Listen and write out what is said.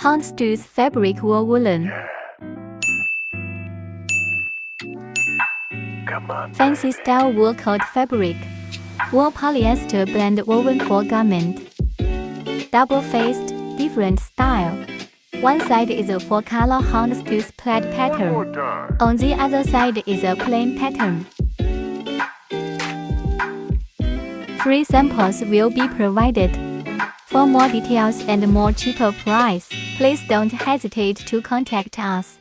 Houndstooth fabric wool woolen. Fancy style wool coat fabric. Wool polyester blend woven for garment. Double-faced, different style. One side is a 4-color houndstooth plaid pattern. On the other side is a plain pattern. Free samples will be provided. For more details and more cheaper price, please don't hesitate to contact us.